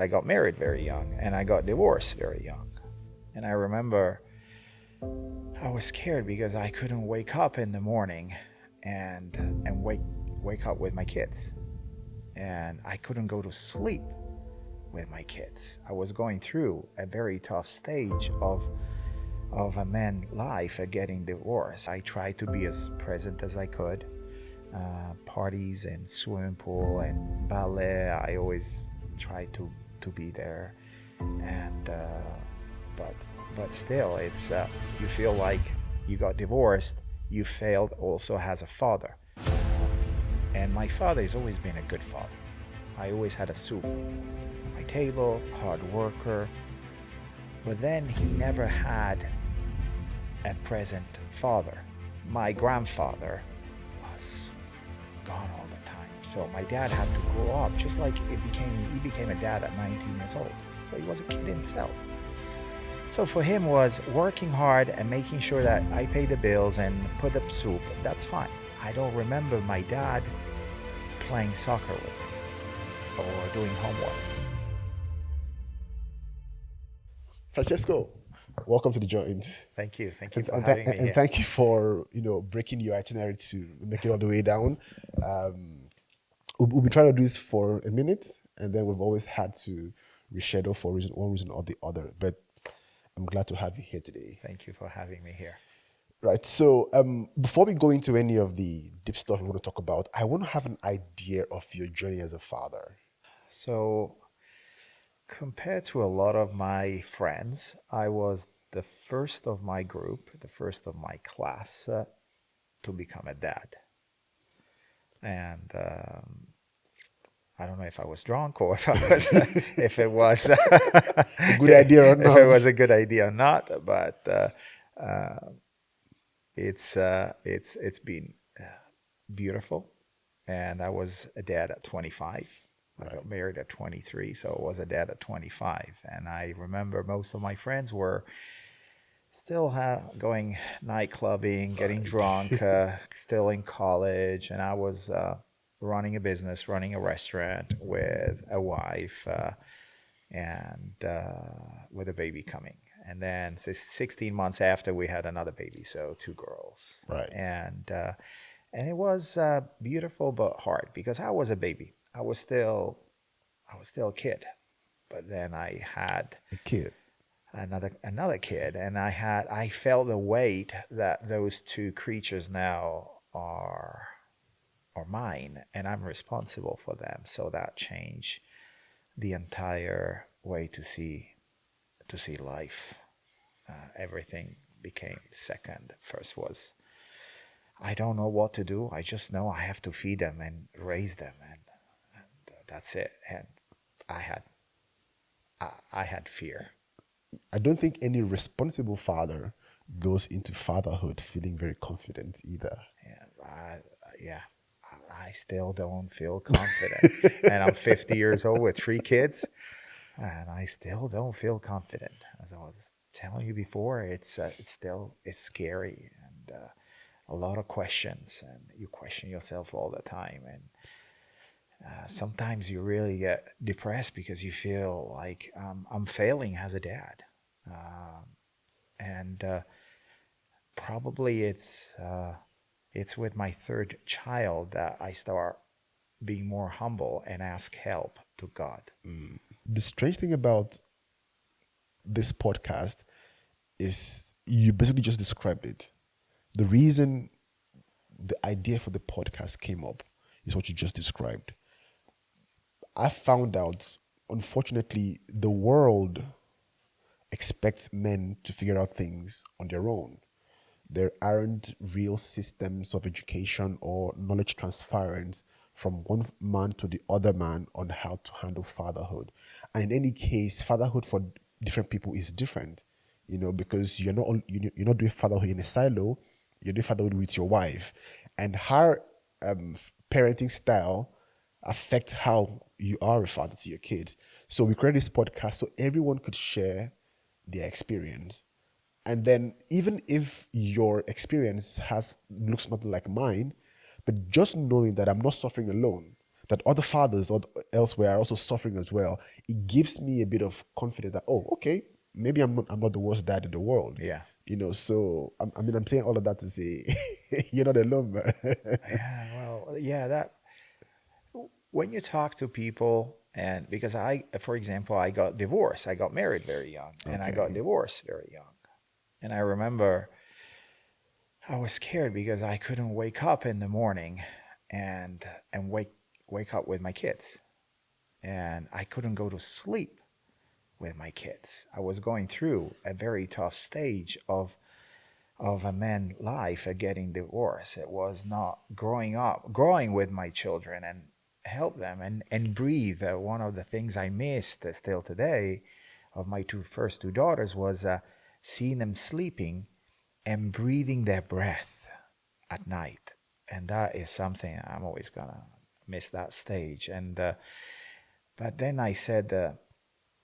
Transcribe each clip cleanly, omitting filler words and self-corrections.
I got married very young and I got divorced very young. And I remember I was scared because I couldn't wake up in the morning and wake up with my kids. And I couldn't go to sleep with my kids. I was going through a very tough stage of a man's life getting divorced. I tried to be as present as I could. Parties and swimming pool and ballet, I always tried to be there. And but but still, it's you feel like you got divorced, you failed also as a father. And my father has always been a good father. I always had a soup on my table, hard worker. But then he never had a present father. My grandfather was gone all the time. So my dad had to grow up just like he became a dad at 19 years old. So he was a kid himself. So for him was working hard and making sure that I pay the bills and put up soup. That's fine. I don't remember my dad playing soccer with me or doing homework. Francesco, welcome to the joint. Thank you. Thank you And, for and, having th- me and here. thank you for breaking your itinerary to make it all the way down. We've been trying to do this for a minute, and then we've always had to reschedule for one reason or the other. But I'm glad to have you here today. Thank you for having me here. Right. So before we go into any of the deep stuff we want to talk about, I want to have an idea of your journey as a father. So compared to a lot of my friends, I was the first of my group, the first of my class to become a dad. And I don't know if I was drunk or if I was, if it was, A good idea or if it not? was a good idea or not. But it's been beautiful. And I was a dad at 25. I got married at 23, so I was a dad at 25. And I remember most of my friends were still going night clubbing, getting drunk, still in college, and I was running a business, running a restaurant with a wife, and with a baby coming. And then 16 months after, we had another baby, so two girls. Right. And it was beautiful but hard because I was a baby. I was still a kid. But then I had A kid. another kid, and I felt the weight that those two creatures now are mine, and I'm responsible for them. So that changed the entire way to see life. Everything became second. First was I don't know what to do. I just know I have to feed them and raise them, and that's it. And I had I had fear. I don't think any responsible father goes into fatherhood feeling very confident either. Yeah, I still don't feel confident. And I'm 50 years old with three kids, and I still don't feel confident. As I was telling you before, it's scary and a lot of questions, and you question yourself all the time. And sometimes you really get depressed because you feel like I'm failing as a dad, and probably it's with my third child that I start being more humble and ask help to God. The strange thing about this podcast is you basically just described it. The reason the idea for the podcast came up is what you just described. I found out, unfortunately, the world expects men to figure out things on their own. There aren't real systems of education or knowledge transference from one man to the other man on how to handle fatherhood. And in any case, fatherhood for different people is different, because you're not doing fatherhood in a silo. You're doing fatherhood with your wife, and her parenting style affects how you are a father to your kids. So we created this podcast so everyone could share their experience. And then even if your experience has looks not like mine, but just knowing that I'm not suffering alone, that other fathers or elsewhere are also suffering as well, it gives me a bit of confidence that, oh, okay, maybe I'm not the worst dad in the world. Yeah. So I mean, I'm saying all of that to say you're not alone, man. Yeah, well, yeah, that when you talk to people, and because for example, I got divorced. I got married very young, and I got Okay. divorced very young. And I remember I was scared because I couldn't wake up in the morning and and wake up with my kids. And I couldn't go to sleep with my kids. I was going through a very tough stage of a man life getting divorced. It was not growing with my children and help them and breathe. One of the things I missed still today of my first two daughters was seeing them sleeping and breathing their breath at night. And that is something I'm always gonna miss that stage. And but then I said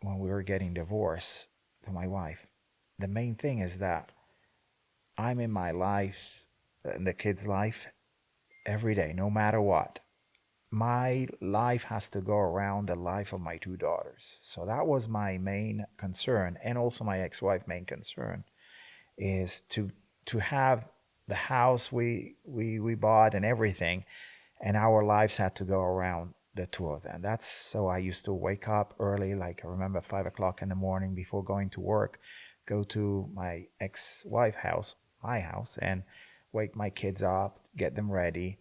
when we were getting divorced to my wife, the main thing is that I'm in my life, in the kids' life, every day, no matter what. My life has to go around the life of my two daughters. So that was my main concern, and also my ex-wife main concern is to have the house we bought and everything, and our lives had to go around the two of them. That's so I used to wake up early, like I remember 5 o'clock in the morning before going to work, go to my ex-wife house, my house, and wake my kids up, get them ready,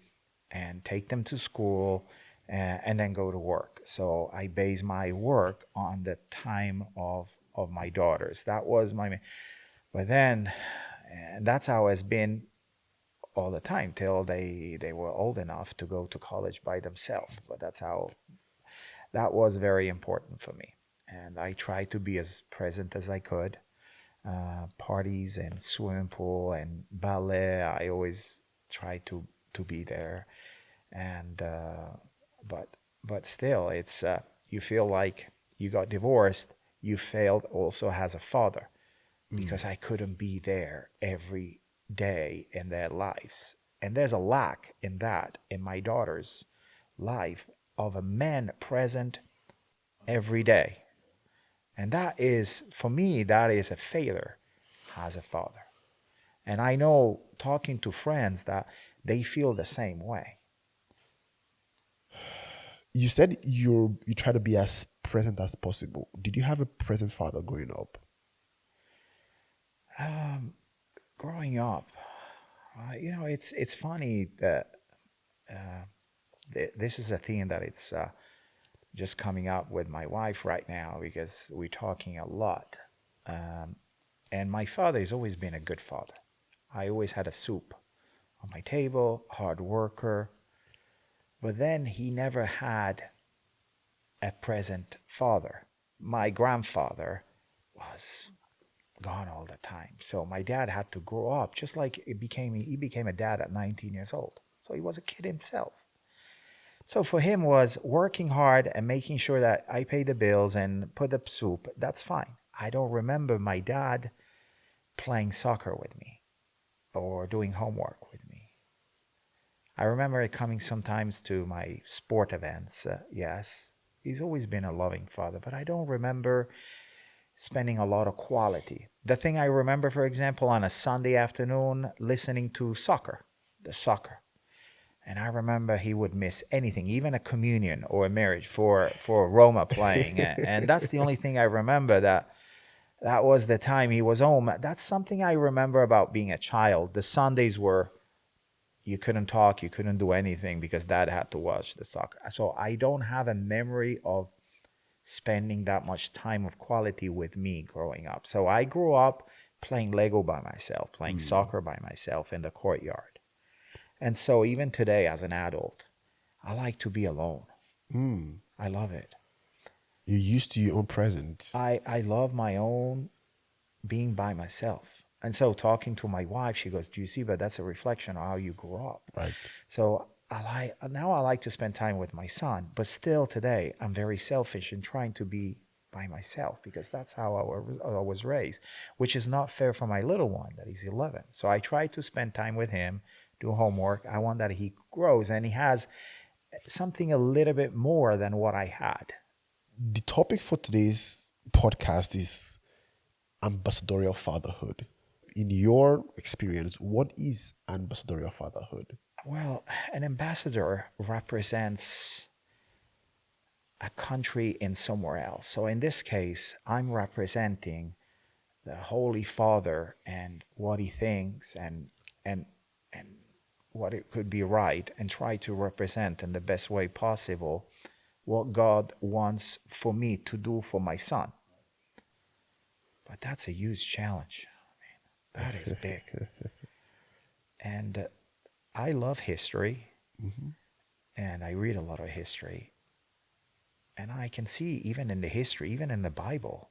and take them to school, and then go to work. So I base my work on the time of my daughters. That was my, but then, and that's how it's been all the time till they were old enough to go to college by themselves. But that's how that was very important for me, and I tried to be as present as I could. Parties and swimming pool and ballet, I always try to be there, and but but still, it's you feel like you got divorced, you failed also as a father because I couldn't be there every day in their lives. And there's a lack in that in my daughter's life of a man present every day. And that is, for me, that is a failure as a father. And I know talking to friends that they feel the same way. You said you try to be as present as possible. Did you have a present father growing up? Growing up, it's funny that this is a thing that it's just coming up with my wife right now because we're talking a lot. Um, and my father has always been a good father. I always had a soup on my table, hard worker, but then he never had a present father. My grandfather was gone all the time. So my dad had to grow up just like he became a dad at 19 years old. So he was a kid himself. So for him was working hard and making sure that I pay the bills and put up soup. That's fine. I don't remember my dad playing soccer with me or doing homework with me. I remember coming sometimes to my sport events. Yes, he's always been a loving father, but I don't remember spending a lot of quality. The thing I remember, for example, on a Sunday afternoon, listening to the soccer. And I remember he would miss anything, even a communion or a marriage for Roma playing. And that's the only thing I remember that was the time he was home. That's something I remember about being a child. The Sundays were you couldn't talk, you couldn't do anything because dad had to watch the soccer. So I don't have a memory of spending that much time of quality with me growing up. So I grew up playing Lego by myself, playing Mm. soccer by myself in the courtyard. And so even today as an adult, I like to be alone. Mm. I love it. You're used to your own presence. I love my own being by myself. And so talking to my wife, she goes, "Do you see? But that's a reflection of how you grew up." Right. So I like to spend time with my son, but still today I'm very selfish in trying to be by myself because that's how I was raised, which is not fair for my little one that he's 11. So I try to spend time with him, do homework. I want that he grows and he has something a little bit more than what I had. The topic for today's podcast is ambassadorial fatherhood. In your experience, what is ambassadorial fatherhood? Well, an ambassador represents a country in somewhere else. So in this case, I'm representing the Holy Father and what he thinks and and what it could be right, and try to represent in the best way possible what God wants for me to do for my son. But that's a huge challenge. That is big. And I love history, and I read a lot of history. And I can see, even in the history, even in the Bible,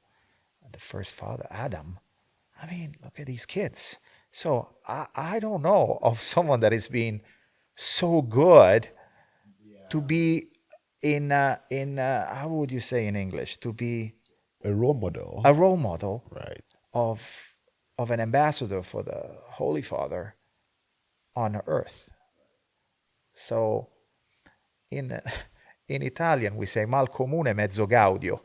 the first father, Adam, I mean, look at these kids. So I don't know of someone that is being so good to be how would you say in English, to be A role model, a role model right? of an ambassador for the Holy Father on earth. So in in Italian we say mal comune mezzo gaudio.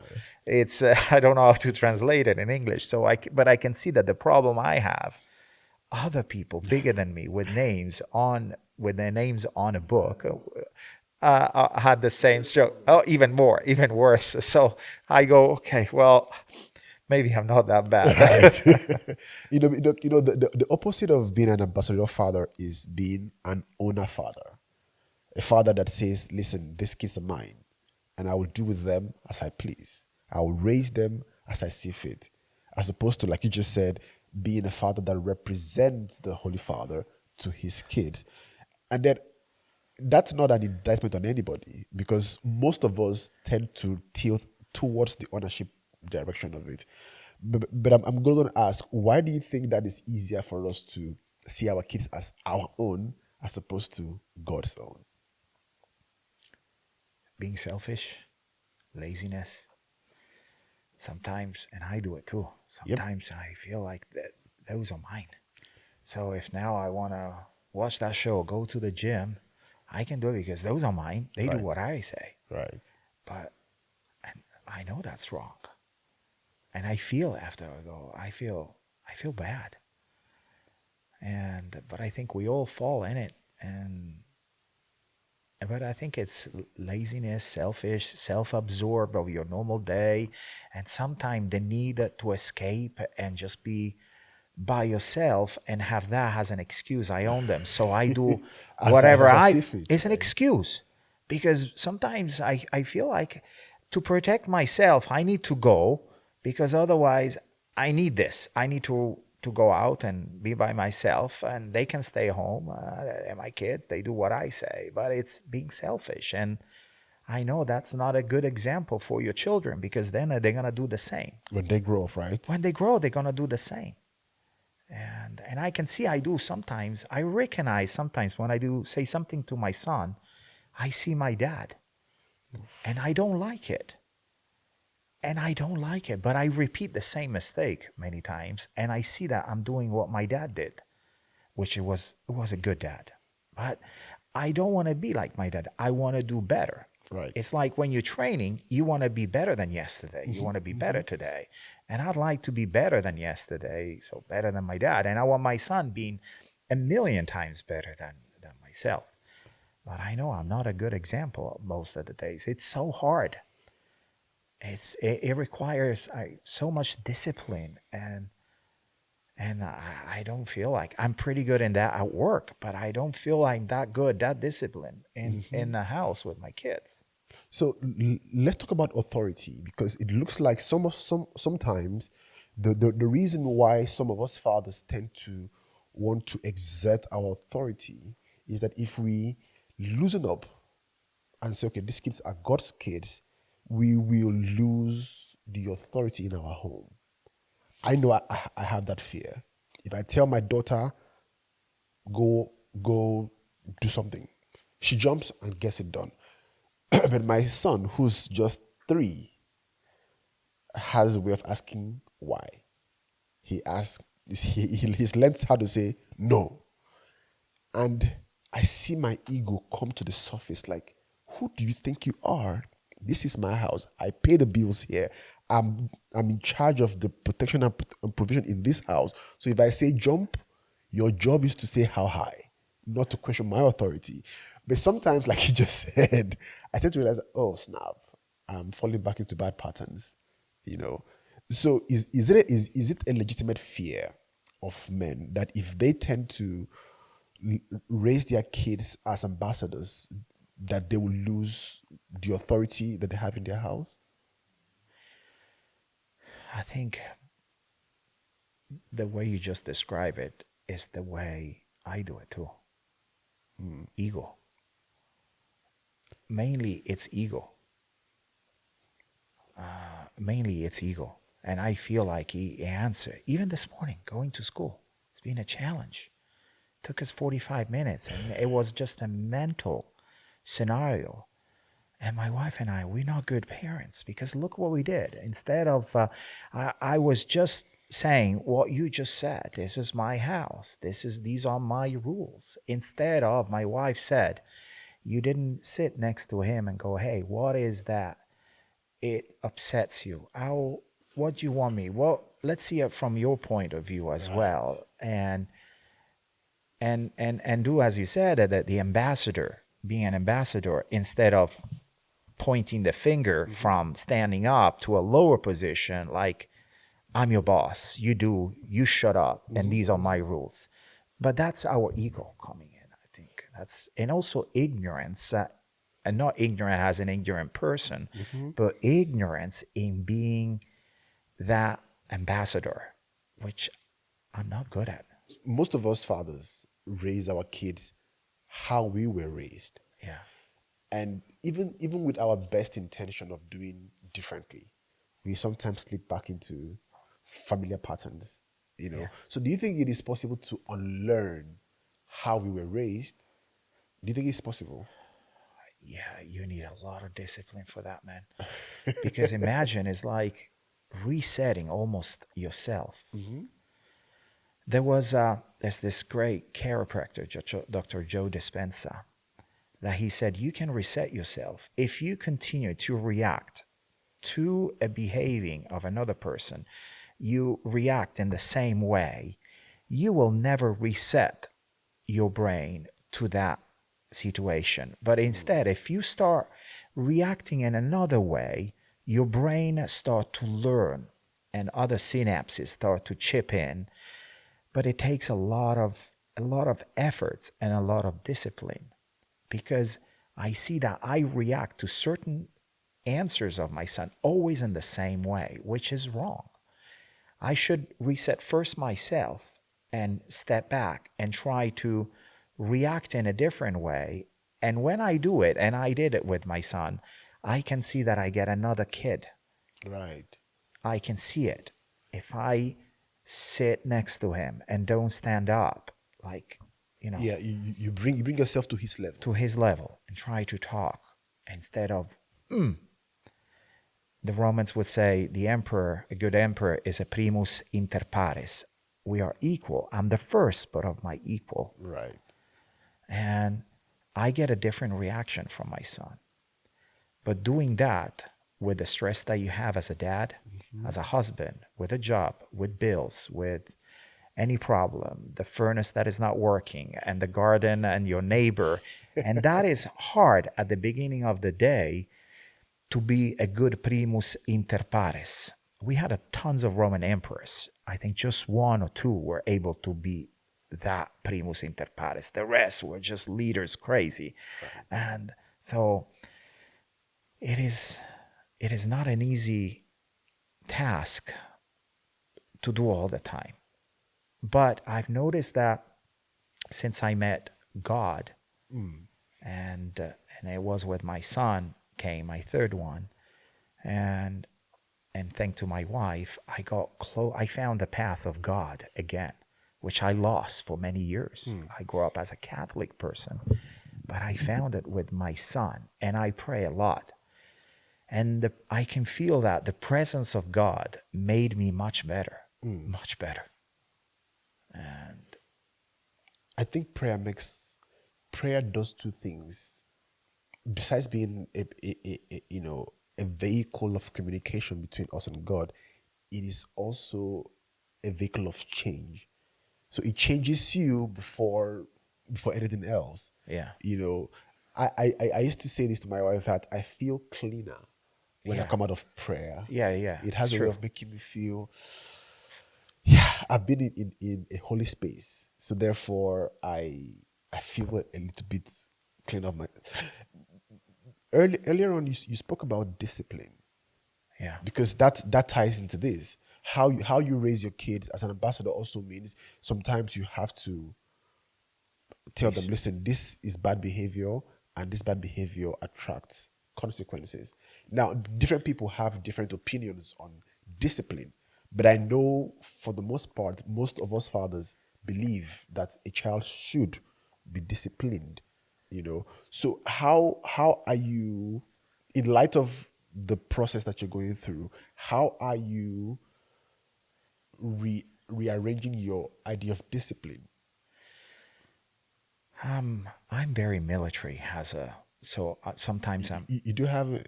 It's I don't know how to translate it in English. So but I can see that the problem I have, other people bigger than me with their names on a book had the same stroke. Oh, even more, even worse. So I go, okay, well, maybe I'm not that bad. Right. The opposite of being an ambassador father is being an owner father. A father that says, listen, these kids are mine, and I will do with them as I please. I will raise them as I see fit. As opposed to, like you just said, being a father that represents the Holy Father to his kids. And then that's not an indictment on anybody, because most of us tend to tilt towards the ownership direction of it. But I'm going to ask, why do you think that is easier for us to see our kids as our own as opposed to God's own? Being selfish, laziness. Sometimes, and I do it too, Yep. sometimes I feel like that those are mine. So if now I want to watch that show, go to the gym, I can do it because those are mine. They do Right. what I say. Right. But and I know that's wrong. And I feel after I go, I feel bad. And but I think we all fall in it. But I think it's laziness, selfish, self-absorbed of your normal day, and sometimes the need to escape and just be by yourself and have that as an excuse. I own them, so I do whatever As I I. see fit. It's an excuse, because sometimes I feel like to protect myself I need to go, because otherwise I need this. I need to go out and be by myself, and they can stay home. And my kids, they do what I say, but it's being selfish. And I know that's not a good example for your children, because then they're gonna do the same. When they grow up, right? When they grow, they're gonna do the same. And I can see I do sometimes. I recognize sometimes when I do say something to my son, I see my dad, and I don't like it. And I don't like it, but I repeat the same mistake many times, and I see that I'm doing what my dad did, which it was a good dad. But I don't want to be like my dad. I want to do better. Right. It's like when you're training, you want to be better than yesterday. You want to be better today. And I'd like to be better than yesterday, so better than my dad. And I want my son being a million times better than myself. But I know I'm not a good example most of the days. It's so hard. It requires so much discipline, and I don't feel like I'm pretty good in that at work, but I don't feel I'm that good, that discipline in the house with my kids. So let's talk about authority, because it looks like sometimes the reason why some of us fathers tend to want to exert our authority is that if we loosen up and say, okay, these kids are God's kids, we will lose the authority in our home. I know I have that fear. If I tell my daughter, go do something, she jumps and gets it done. But my son, who's just 3, has a way of asking why. He asks, he's learned how to say no. And I see my ego come to the surface like, Who do you think you are? This is my house. I pay the bills here. I'm in charge of the protection and provision in this house. So if I say jump, your job is to say how high, not to question my authority. But sometimes, like you just said, I tend to realize, oh snap, I'm falling back into bad patterns. You know. So is it a legitimate fear of men that if they tend to raise their kids as ambassadors, that they will lose the authority that they have in their house? I think the way you just describe it is the way I do it too. Ego. Mainly it's ego. Mainly it's ego. And I feel like he answered. Even this morning, going to school, it's been a challenge. It took us 45 minutes, and it was just a mental scenario. And my wife and I, we're not good parents because look what we did. Instead of, I was just saying what you just said. This is my house. These are my rules. Instead of, my wife said, you didn't sit next to him and go, hey, what is that? It upsets you. What do you want me? Well, let's see it from your point of view as well. And do as you said, that the ambassador, being an ambassador, instead of pointing the finger from standing up to a lower position, like I'm your boss, you shut up, and these are my rules. But that's our ego coming in, I think. And also ignorance, and not ignorant as an ignorant person, but ignorance in being that ambassador, which I'm not good at. Most of us fathers raise our kids how we were raised. Yeah. And even with our best intention of doing differently, we sometimes slip back into familiar patterns, you know. Yeah. So do you think it is possible to unlearn how we were raised? Do you think it's possible? Yeah, you need a lot of discipline for that, man. Because imagine it's like resetting almost yourself. There's this great chiropractor, Dr. Joe Dispenza, that he said you can reset yourself if you continue to react to a behaving of another person. You react in the same way, you will never reset your brain to that situation. But instead, if you start reacting in another way, your brain start to learn and other synapses start to chip in. But it takes a lot of efforts and a lot of discipline, because I see that I react to certain answers of my son always in the same way, which is wrong. I should reset first myself and step back and try to react in a different way. And when I do it, and I did it with my son, I can see that I get another kid. Right. I can see it. If I sit next to him and don't stand up, like, Yeah, you bring yourself to his level. and try to talk instead of, the Romans would say a good emperor is a primus inter pares. We are equal. I'm the first, but of my equal. Right. And I get a different reaction from my son. But doing that with the stress that you have as a dad, as a husband, with a job, with bills, with any problem, the furnace that is not working, and the garden and your neighbor. And that is hard at the beginning of the day to be a good primus inter pares. We had tons of Roman emperors. I think just one or two were able to be that primus inter pares. The rest were just leaders crazy. And so it is not an easy task to do all the time. But I've noticed that since I met God, and it was with my son came my third one, and thanks to my wife, I found the path of God again, which I lost for many years. I grew up as a Catholic person, but I found it with my son, and I pray a lot. And I can feel that the presence of God made me much better, much better. And I think prayer does two things. besides being a vehicle of communication between us and God, it is also a vehicle of change. So it changes you before anything else. Yeah. You know, I used to say this to my wife that I feel cleaner when I Yeah. come out of prayer. Yeah. Yeah. It It's has a way true. of making me feel, yeah, I've been in a holy space. So therefore I feel a little bit clean of my earlier on you spoke about discipline, Yeah. because that ties into this. How you raise your kids as an ambassador also means sometimes you have to tell them, Peace. listen, this is bad behavior, and this bad behavior attracts consequences. Now, different people have different opinions on discipline, but I know for the most part, most of us fathers believe that a child should be disciplined. So how are you, in light of the process that you're going through, how are you rearranging your idea of discipline? I'm very military as a so sometimes I'm You do have a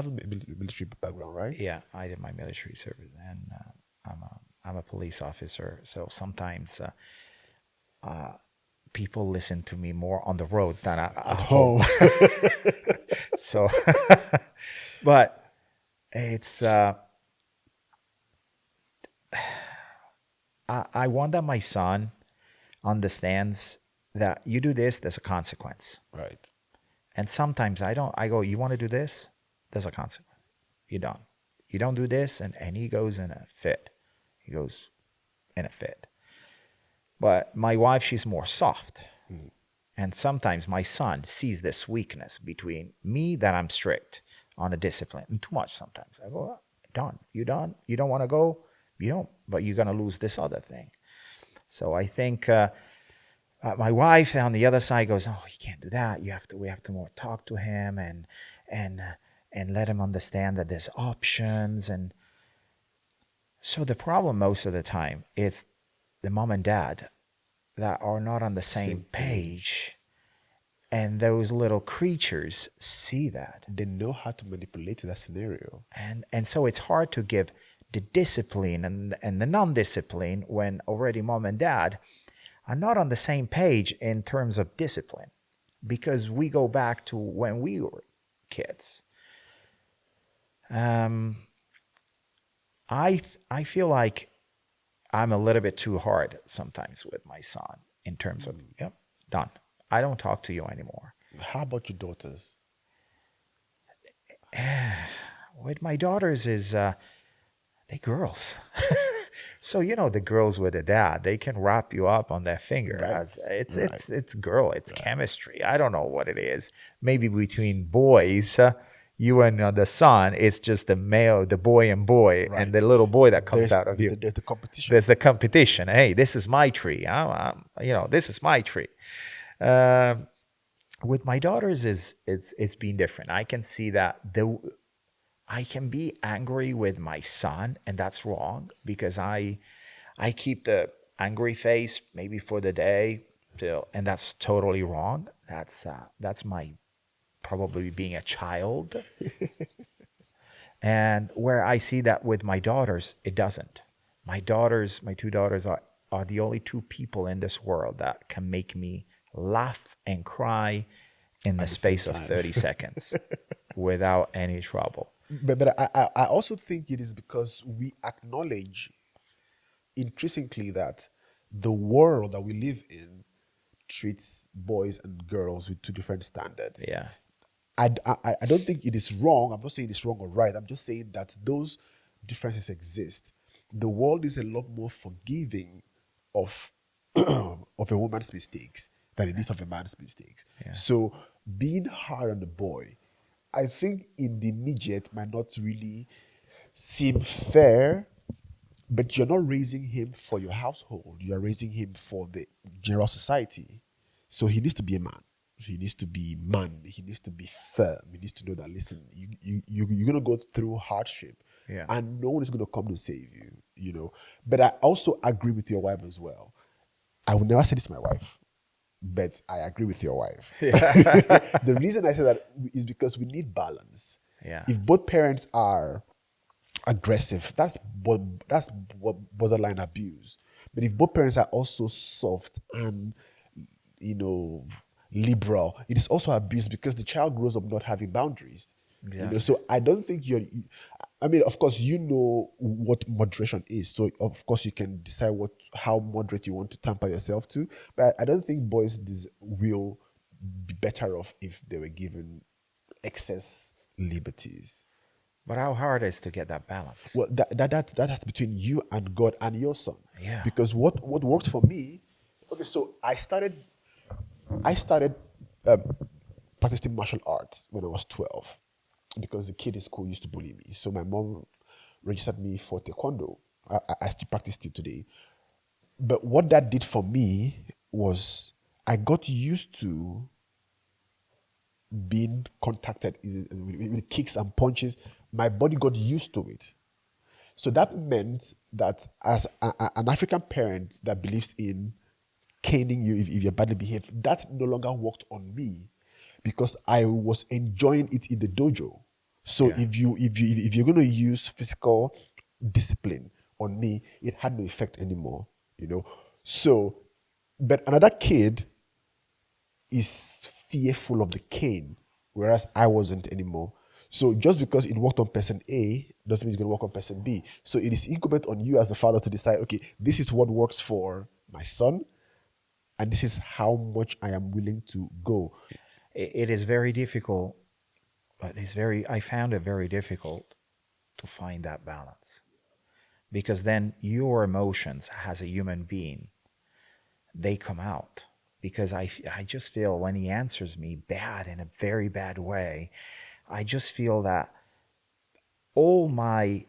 military background, right? yeah, I did my military service, and I'm a police officer. So sometimes people listen to me more on the roads than at home. Oh, So, but it's I want that my son understands that you do this, there's a consequence. right. And sometimes I don't. I go, you want to do this? There's a consequence. You don't. You don't do this, and he goes in a fit. He goes in a fit. But my wife, she's more soft. And sometimes my son sees this weakness between me that I'm strict on a discipline and too much sometimes. I go, done. You done? You don't want to go? You don't, but you're going to lose this other thing. So I think my wife on the other side goes, oh, you can't do that. We have to more talk to him and, and let him understand that there's options. And so the problem most of the time, it's the mom and dad that are not on the same Same page. page. And those little creatures see that. They know how to manipulate that scenario. And so it's hard to give the discipline and the non-discipline when already mom and dad are not on the same page in terms of discipline. Because we go back to when we were kids. I feel like I'm a little bit too hard sometimes with my son in terms of, yep, done. I don't talk to you anymore. How about your daughters? With my daughters is they girls. So the girls with a dad, they can wrap you up on their finger Right, as it's right, it's chemistry. I don't know what it is. Maybe between boys, you and the son, it's just the boy and boy, and the right. little boy that comes There's out of you. there's the competition. There's the competition. Hey, this is my tree. This is my tree. With my daughters, it's been different. I can see that I can be angry with my son, and that's wrong because I keep the angry face maybe for the day till, and that's totally wrong. That's my probably being a child. And where I see that with my daughters, it doesn't. My two daughters are the only two people in this world that can make me laugh and cry in the At the same space of time. 30 seconds without any trouble. But I also think it is because we acknowledge intrinsically that the world that we live in treats boys and girls with two different standards. Yeah. I don't think it is wrong. I'm not saying it's wrong or right. I'm just saying that those differences exist. The world is a lot more forgiving of of a woman's mistakes than it is of a man's mistakes. Yeah. So being hard on the boy, I think in the immediate might not really seem fair, but you're not raising him for your household. You're raising him for the general society. So he needs to be a man. He needs to be man. He needs to be firm. He needs to know that, listen, you're going to go through hardship. Yeah. And no one is going to come to save you. But I also agree with your wife as well. I would never say this to my wife. but I agree with your wife. Yeah. The reason I say that is because we need balance. Yeah. If both parents are aggressive, that's borderline abuse. But if both parents are also soft and, you know, liberal, it is also abuse because the child grows up not having boundaries. Exactly. So I don't think I mean, of course, you know what moderation is. So of course you can decide how moderate you want to tamper yourself to. But I don't think boys will be better off if they were given excess liberties. But how hard is to get that balance? Well, that's between you and God and your son. Yeah. Because what worked for me, okay, so I started um, practicing martial arts when I was 12 because the kid in school used to bully me. So my mom registered me for taekwondo. I still practice till today. But what that did for me was I got used to being contacted with kicks and punches. My body got used to it. So that meant that as an African parent that believes in caning you if you're badly behaved, that no longer worked on me because I was enjoying it in the dojo. So Yeah. if you're going to use physical discipline on me, it had no effect anymore. So, but another kid is fearful of the cane, whereas I wasn't anymore. So just because it worked on person A doesn't mean it's going to work on person B. So it is incumbent on you as a father to decide, okay, this is what works for my son, and this is how much I am willing to go. It is very difficult, but I found it very difficult to find that balance because then your emotions as a human being, they come out because I just feel when he answers me bad in a very bad way, I just feel that all my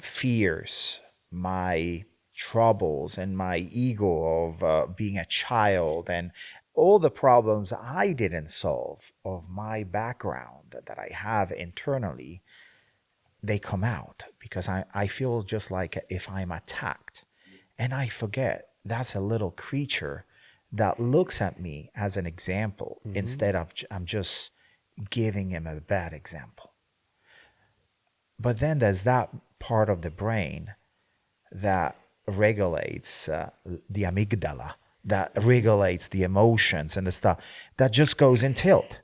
fears, my troubles, and my ego of being a child, and all the problems I didn't solve of my background that I have internally, they come out because I feel just like if I'm attacked. And I forget that's a little creature that looks at me as an example instead of I'm just giving him a bad example. But then there's that part of the brain that regulates the amygdala, that regulates the emotions and the stuff that just goes in tilt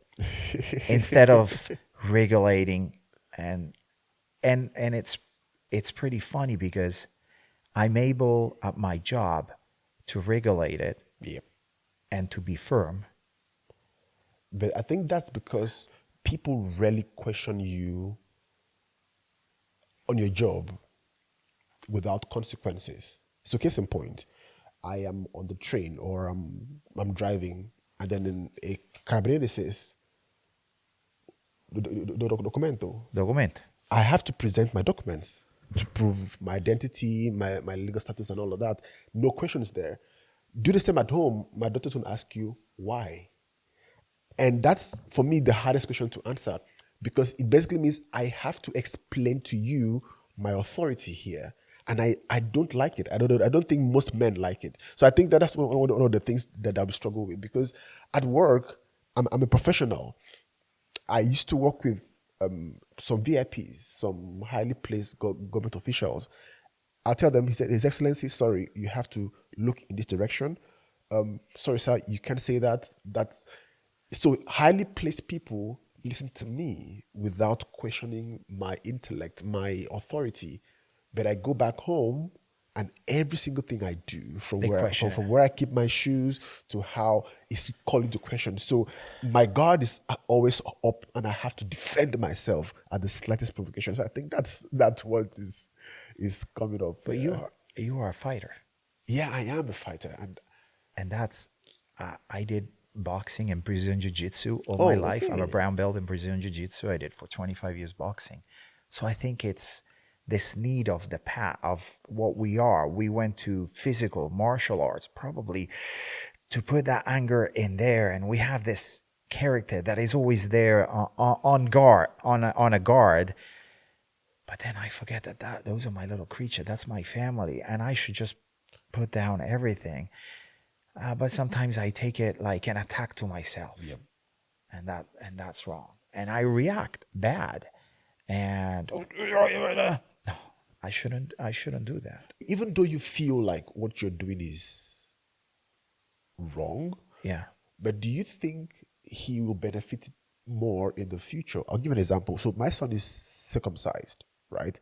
instead of regulating and it's pretty funny because I'm able at my job to regulate it Yeah. and to be firm. But I think that's because people rarely question you on your job without consequences. So case in point, I am on the train or I'm driving, and then in a carabinieri says, documento. Document. I have to present my documents to prove my identity, my legal status, and all of that. No questions there. Do the same at home. My daughters will ask you why. And that's, for me, the hardest question to answer because it basically means I have to explain to you my authority here. And I don't like it. I don't think most men like it. So I think that's one of the things that I will struggle with because at work, I'm a professional. I used to work with some VIPs, some highly placed government officials. I'll tell them, he said, His Excellency, sorry, you have to look in this direction. Sorry, sir, you can't say that. That's so highly placed people listen to me without questioning my intellect, my authority. But I go back home and every single thing I do, from They where question it. from where I keep my shoes to how is called into question. So my guard is always up, and I have to defend myself at the slightest provocation. So I think that's what is coming up. But you are a fighter. Yeah, I am a fighter, And that's I did boxing and Brazilian Jiu-Jitsu all my oh, life. I'm a okay. brown belt in Brazilian Jiu-Jitsu. I did for 25 years boxing. So I think it's this need of the path of what we are. We went to physical martial arts probably to put that anger in there, and we have this character that is always there on guard, on a guard. But then I forget that those are my little creature. That's my family, and I should just put down everything. But sometimes I take it like an attack to myself, Yep. and that's wrong. And I react bad, and no, I shouldn't do that. Even though you feel like what you're doing is wrong, Yeah, but do you think he will benefit more in the future? I'll give an example. So my son is circumcised, right?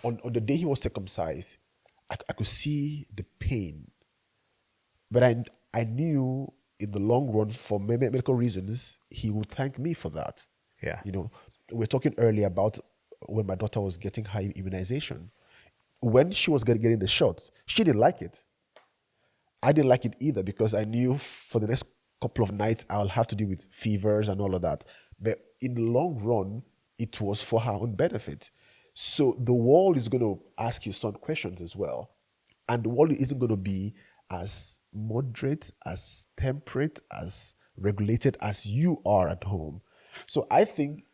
On the day he was circumcised, I could see the pain, but I knew in the long run, for medical reasons, he would thank me for that. yeah, You know, we were talking earlier about when my daughter was getting her immunization. When she was getting the shots, she didn't like it. I didn't like it either because I knew for the next couple of nights I'll have to deal with fevers and all of that. But in the long run, it was for her own benefit. So the world is going to ask you some questions as well. And the world isn't going to be as moderate, as temperate, as regulated as you are at home. So I think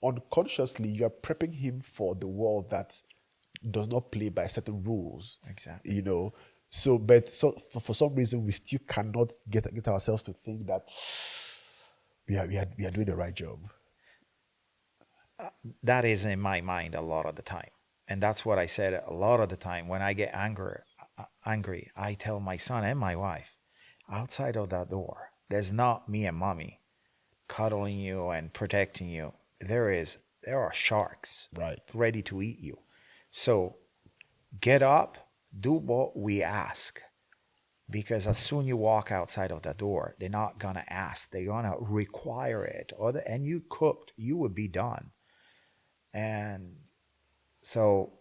unconsciously you are prepping him for the world that does not play by certain rules. exactly. You know. So, but for some reason we still cannot get ourselves to think that we are doing the right job. That is in my mind a lot of the time, and that's what I said a lot of the time. When I get angry, I tell my son and my wife, outside of that door, there's not me and mommy cuddling you and protecting you. There are sharks Right. ready to eat you. So get up, do what we ask. Because as soon you walk outside of the door, they're not gonna ask. They're gonna require it. And you cooked, you would be done. And so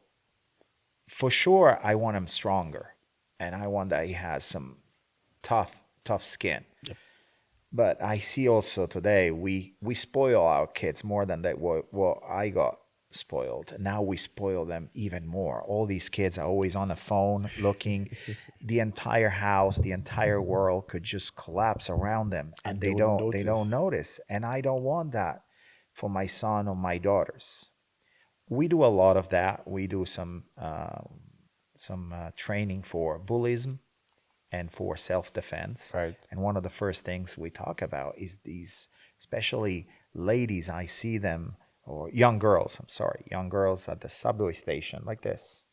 for sure I want him stronger. And I want that he has some tough skin. Yep. But I see also today we spoil our kids more than they what I got spoiled. Now we spoil them even more. All these kids are always on the phone looking. The entire house, the entire world could just collapse around them, and And they don't notice. And I don't want that for my son or my daughters. We do a lot of that. We do some training for bullyism and for self-defense. Right. And one of the first things we talk about is these, especially ladies, I see them, or young girls, I'm sorry, young girls at the subway station like this.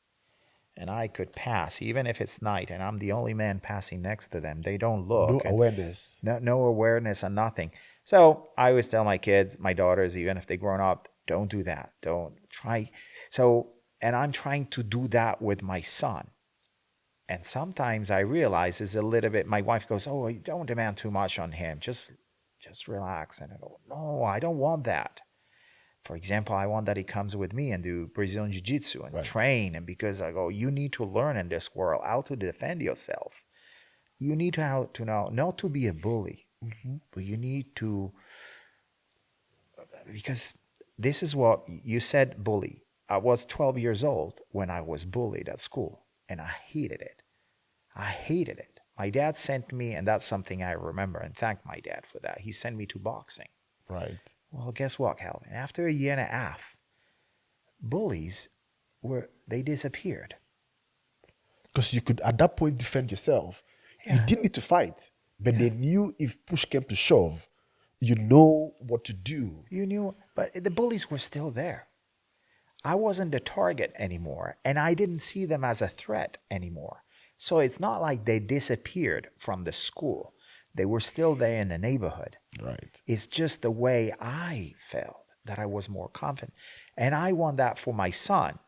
And I could pass, even if it's night, and I'm the only man passing next to them. They don't No look. And awareness. no awareness and nothing. So I always tell my kids, my daughters, even if they're grown up, don't do that. Don't try. So, and I'm trying to do that with my son. And sometimes I realize it's a little bit, my wife goes, oh, you don't demand too much on him. Just relax. And I go, no, I don't want that. For example, I want that he comes with me and do Brazilian Jiu-Jitsu and Right. train. And because I go, you need to learn in this world how to defend yourself. You need to how to know not to be a bully, but you need to, because this is what you said, bully. I was 12 years old when I was bullied at school, and I hated it. I hated it. My dad sent me, and that's something I remember, and thank my dad for that. He sent me to boxing. Right. Well, guess what, Calvin? After a year and a half, bullies they disappeared. Because you could at that point defend yourself. You Yeah. didn't need to fight, but they knew if push came to shove, you know what to do. You knew, but the bullies were still there. I wasn't the target anymore, and I didn't see them as a threat anymore. So it's not like they disappeared from the school. They were still there in the neighborhood. Right. It's just the way I felt that I was more confident. And I want that for my son.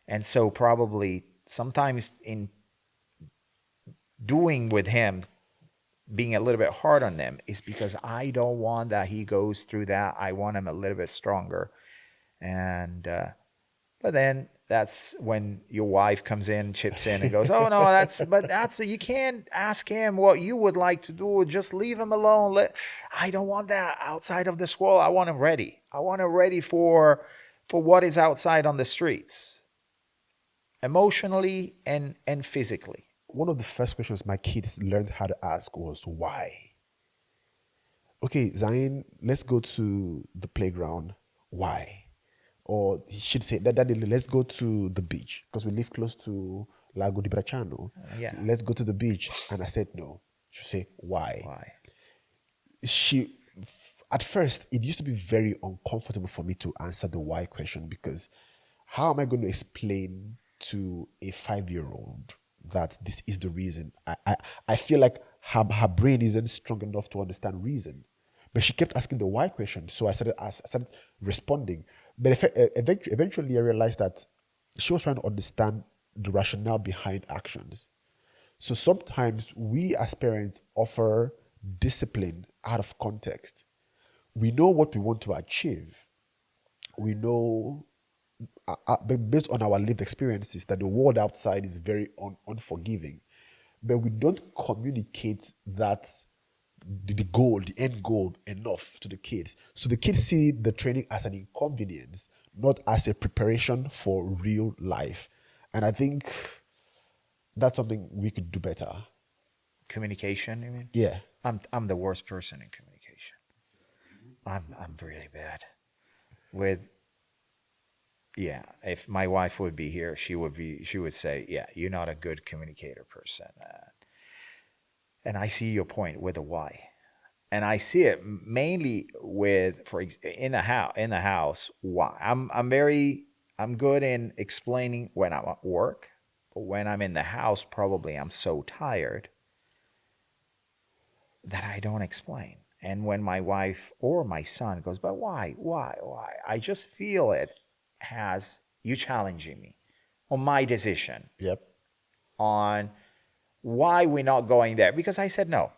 And so probably sometimes in doing with him, being a little bit hard on them is because I don't want that he goes through that. I want him a little bit stronger. And but then that's when your wife comes in, chips in, and goes, "Oh no, that's you can't ask him what you would like to do. Just leave him alone. I don't want that outside of this world. I want him ready. I want him ready for what is outside on the streets, emotionally and physically." One of the first questions my kids learned how to ask was why. Okay, Zion, let's go to the playground. Why? Or he should say, Daddy, let's go to the beach because we live close to Lago di Bracciano. Yeah. Let's go to the beach. And I said, no. She'll say, why? Why? At first, it used to be very uncomfortable for me to answer the why question, because how am I going to explain to a 5-year-old that this is the reason? I feel like her brain isn't strong enough to understand reason. But she kept asking the why question. So I started responding. But eventually I realized that she was trying to understand the rationale behind actions. So sometimes we as parents offer discipline out of context. We know what we want to achieve. We know, based on our lived experiences, that the world outside is very unforgiving. But we don't communicate that the goal, the end goal, enough to the kids. So the kids see the training as an inconvenience, not as a preparation for real life. And I think that's something we could do better. Communication, you mean? Yeah. I'm the worst person in communication. I'm really bad with. Yeah, if my wife would be here, she would say, yeah, you're not a good communicator person. And I see your point with the why. And I see it mainly with, in the house, why. I'm good in explaining when I'm at work, but when I'm in the house, probably I'm so tired that I don't explain. And when my wife or my son goes, but why? I just feel it has you challenging me on my decision, Yep. on why we're not going there, because I said no.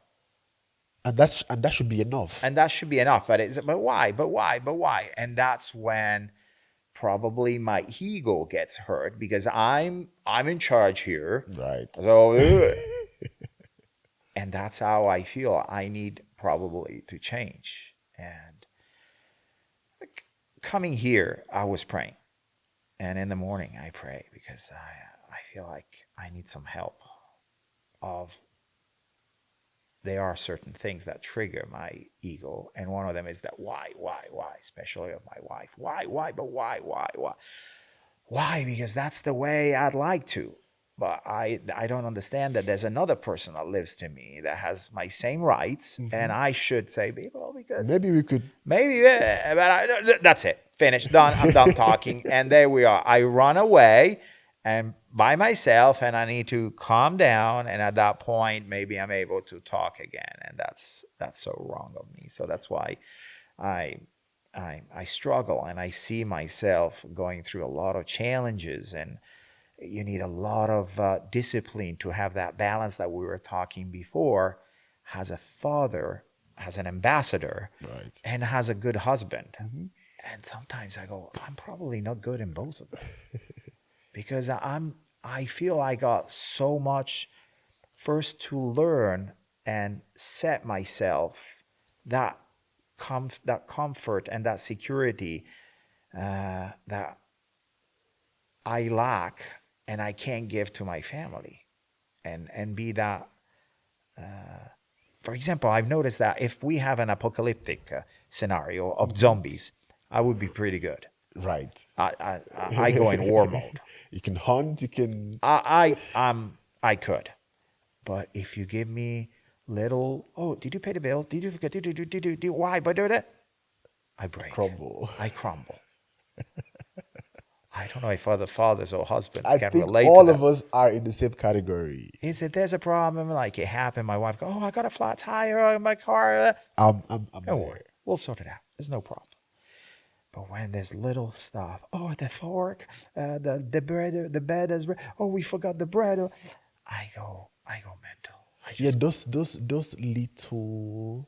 And that should be enough. And that should be enough. But why? And that's when probably my ego gets hurt, because I'm in charge here. Right. So and that's how I feel I need probably to change. And coming here, I was praying. And in the morning I pray because I feel like I need some help. There are certain things that trigger my ego, and one of them is that why, especially of my wife. Why? Because that's the way I'd like to. But I don't understand that there's another person that lives to me that has my same rights, and I should say, well, because Maybe we could. but that's it. Finished, done. I'm done talking, and there we are. I run away and by myself, and I need to calm down, and at that point maybe I'm able to talk again, and that's so wrong of me. So that's why I struggle, and I see myself going through a lot of challenges, and you need a lot of discipline to have that balance that we were talking before, as a father, as an ambassador, Right. and as a good husband. And sometimes I go, I'm probably not good in both of them. Because I feel I got so much first to learn and set myself that comfort and that security that I lack and I can't give to my family, and be that. For example, I've noticed that if we have an apocalyptic scenario of zombies, I would be pretty good. Right. I go in war mode. You can hunt. You can. I could, but if you give me little, oh, did you pay the bills? Did you forget? Did you why? But I break. Crumble. I crumble. I don't know if other fathers or husbands I can think relate all to of that. us are in the same category. Is if there's a problem, like it happened, my wife go, oh, I got a flat tire in my car. I'm Don't there. worry, we'll sort it out. There's no problem. But when there's little stuff, oh, the fork, the bread, the bed is, oh, we forgot the bread. I go mental. Yeah, those little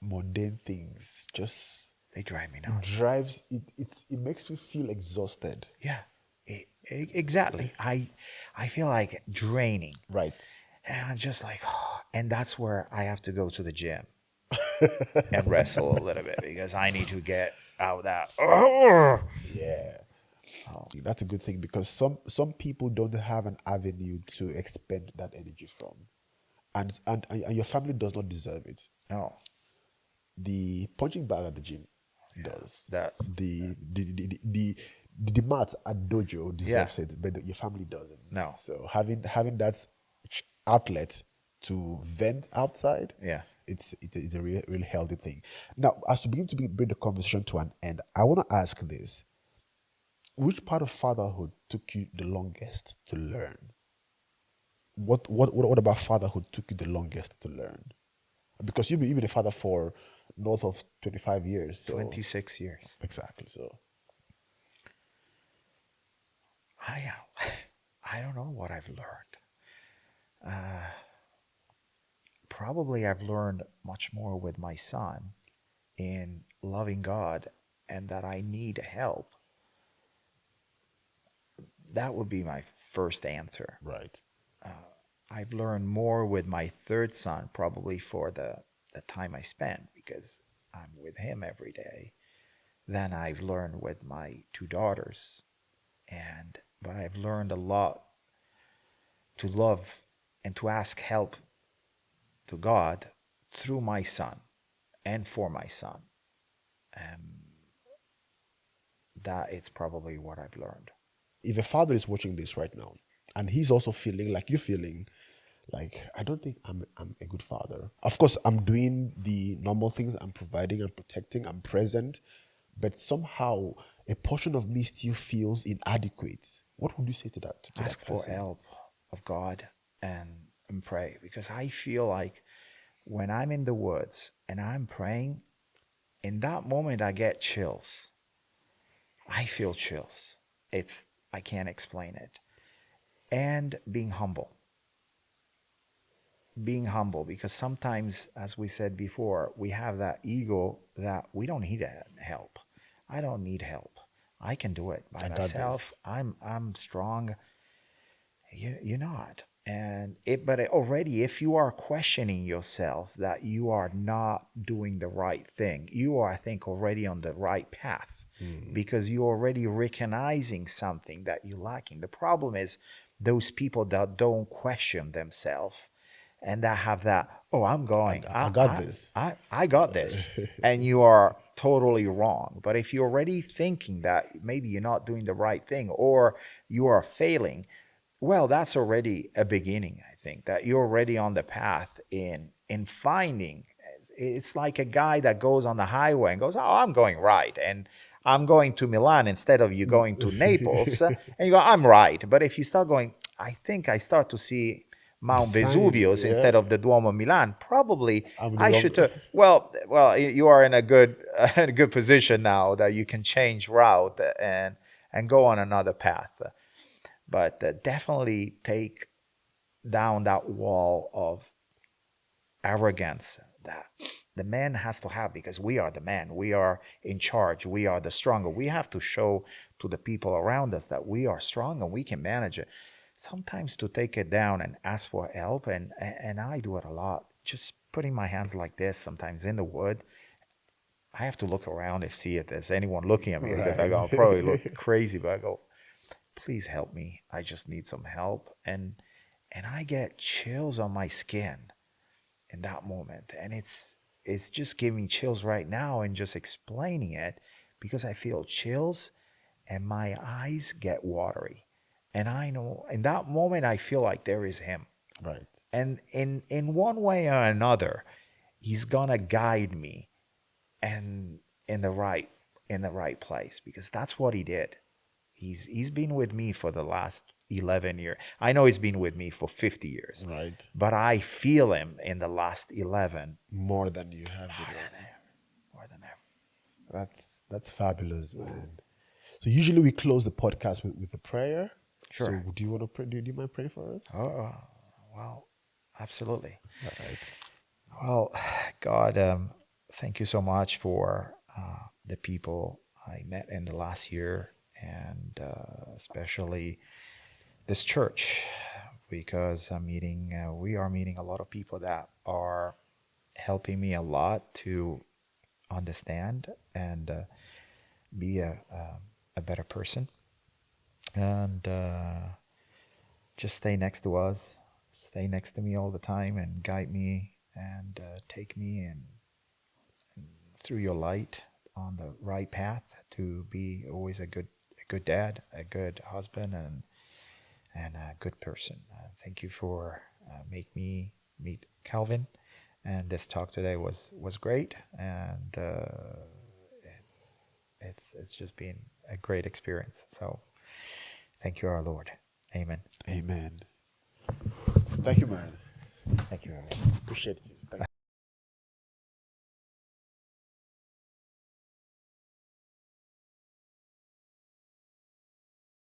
mundane things just They drive me nuts. drives it. It makes me feel exhausted. Yeah, exactly. I feel like draining, Right. and I'm just like, oh, and that's where I have to go to the gym and wrestle a little bit, because I need to get out that. Yeah. That's a good thing, because some people don't have an avenue to expend that energy from, and your family does not deserve it. No, The punching bag at the gym does. that's The mat at dojo deserves it, but your family doesn't. No. So having that outlet to vent outside, Yeah. it is a really healthy thing. Now, as we begin to bring the conversation to an end, I want to ask this: which part of fatherhood took you the longest to learn? What about fatherhood took you the longest to learn? Because you've been a father for north of 25 years, so 26 years. exactly. So I, I don't know what I've learned. Probably I've learned much more with my son in loving God and that I need help. That would be my first answer. right, I've learned more with my third son, probably for the time I spent, because I'm with him every day, than I've learned with my two daughters. But I've learned a lot to love and to ask help to God through my son and for my son. That it's probably what I've learned. if a father is watching this right now and he's also feeling like you're feeling, like, I don't think I'm a good father. Of course, I'm doing the normal things. I'm providing, I'm protecting, I'm present, but somehow a portion of me still feels inadequate. What would you say to that Ask for person? help of God and pray, because I feel like when I'm in the woods and I'm praying, in that moment I get chills. I feel chills. I can't explain it. And being humble, because sometimes, as we said before, we have that ego that we don't need help. I don't need help. I can do it by I got myself. this. I'm strong. You're not. But already, if you are questioning yourself that you are not doing the right thing, you are, I think, already on the right path, because you're already recognizing something that you're lacking. The problem is those people that don't question themselves and that have that, oh, I'm going, I got this. I got this, and you are totally wrong. But if you're already thinking that maybe you're not doing the right thing or you are failing, well, that's already a beginning. I think that you're already on the path in finding. It's like a guy that goes on the highway and goes, oh, I'm going right, and I'm going to Milan instead of you going to Naples, and you go, I'm right. But if you start going, I think I start to see The Mount sign, Vesuvius yeah. instead of the Duomo Milan. Probably I'm the I wrong. should. Well, you are in a good in a good position now that you can change route and go on another path. But definitely take down that wall of arrogance that the man has to have, because we are the man. We are in charge. We are the stronger. We have to show to the people around us that we are strong and we can manage it. Sometimes to take it down and ask for help, and I do it a lot. Just putting my hands like this sometimes in the wood. I have to look around if see if there's anyone looking at me, because I go, I'll probably Right. look crazy, but I go, please help me. I just need some help. And I get chills on my skin in that moment. And it's just giving me chills right now and just explaining it, because I feel chills and my eyes get watery. And I know in that moment I feel like there is him. Right. And in one way or another, he's gonna guide me and in the right place, because that's what he did. He's been with me for the last 11 years. I know he's been with me for 50 years, Right. but I feel him in the last 11 More than you have more been. than ever, more than ever. That's fabulous, man. So usually we close the podcast with a prayer. So Sure. do you want to pray? Do you mind praying for us? Oh, well, absolutely. All right. Well, God, thank you so much for the people I met in the last year, and especially this church, because we are meeting a lot of people that are helping me a lot to understand and be a better person, and just stay next to us, stay next to me all the time, and guide me and take me and through your light on the right path to be always a good dad, a good husband, and a good person. Thank you for make me meet Calvin, and this talk today was great, and it's just been a great experience. So thank you, our Lord. Amen. Amen. Thank you, man. Thank you, Aaron. Appreciate it.